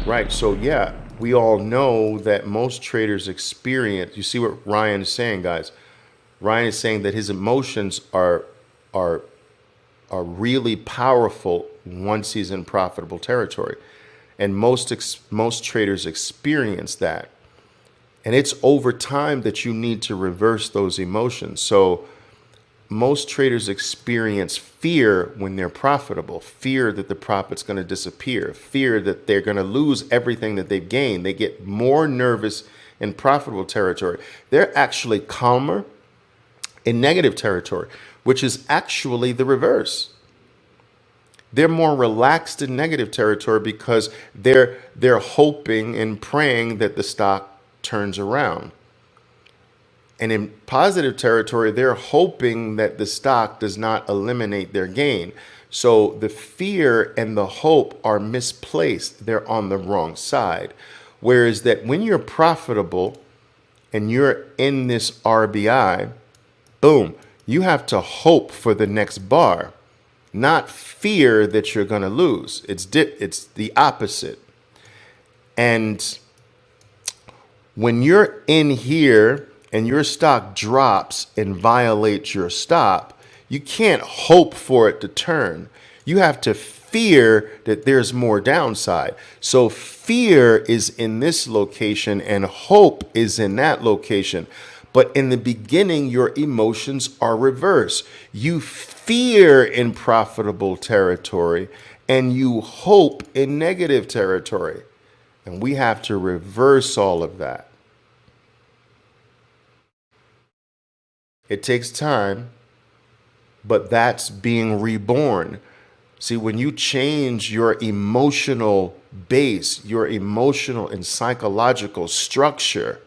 Right. So yeah, we all know that most traders experience. You see what Ryan is saying, guys. Ryan is saying that his emotions are are really powerful once he's in profitable territory, and most traders experience that. And it's over time that you need to reverse those emotions. So most traders experience fear when they're profitable, fear that the profit's going to disappear, fear that they're going to lose everything that they've gained. They get more nervous in profitable territory. They're actually calmer in negative territory, which is actually the reverse. They're more relaxed in negative territory because they're hoping and praying that the stock turns around. And in positive territory, they're hoping that the stock does not eliminate their gain. So the fear and the hope are misplaced. They're on the wrong side. Whereas that when you're profitable and you're in this RBI, boom, you have to hope for the next bar, not fear that you're going to lose. It's the opposite. And when you're in here and your stock drops and violates your stop, you can't hope for it to turn. You have to fear that there's more downside. So fear is in this location and hope is in that location. But in the beginning, your emotions are reversed. You fear in profitable territory and you hope in negative territory. And we have to reverse all of that. It takes time, but that's being reborn. See, when you change your emotional base, your emotional and psychological structure,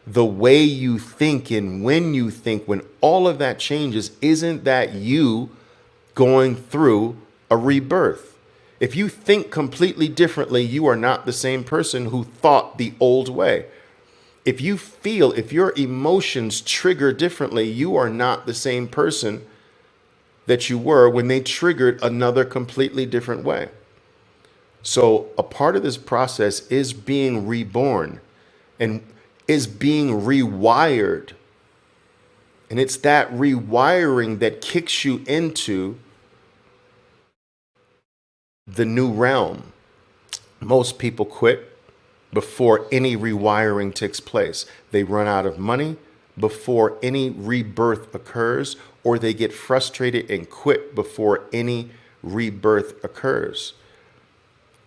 the way you think and when you think, when all of that changes, isn't that you going through a rebirth? If you think completely differently, you are not the same person who thought the old way. If you feel, if your emotions trigger differently, you are not the same person that you were when they triggered another completely different way. So a part of this process is being reborn and is being rewired. And it's that rewiring that kicks you into the new realm. Most people quit before any rewiring takes place. They run out of money before any rebirth occurs, or they get frustrated and quit before any rebirth occurs.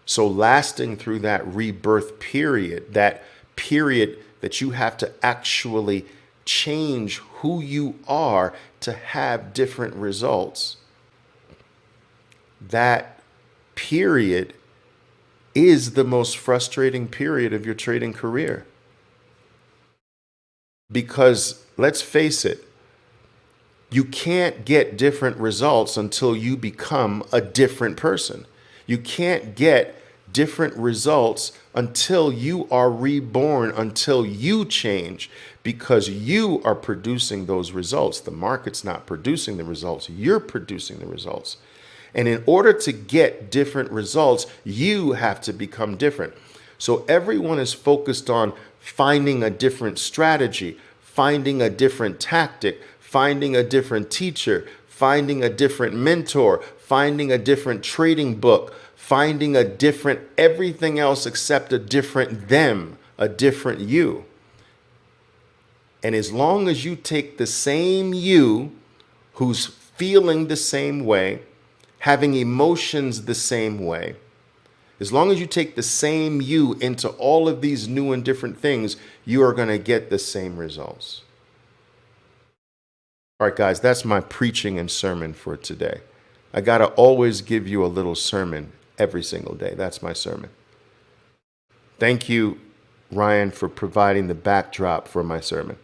So lasting through that rebirth period, that period that you have to actually change who you are to have different results, that period is the most frustrating period of your trading career. Because let's face it, you can't get different results until you become a different person. You can't get different results until you are reborn, until you change, because you are producing those results. The market's not producing the results. You're producing the results. And in order to get different results, you have to become different. So everyone is focused on finding a different strategy, finding a different tactic, finding a different teacher, finding a different mentor, finding a different trading book, finding a different everything else except a different them, a different you. And as long as you take the same you who's feeling the same way, having emotions the same way, as long as you take the same you into all of these new and different things, you are going to get the same results. All right, guys, that's my preaching and sermon for today. I got to always give you a little sermon every single day. That's my sermon. Thank you, Ryan, for providing the backdrop for my sermon.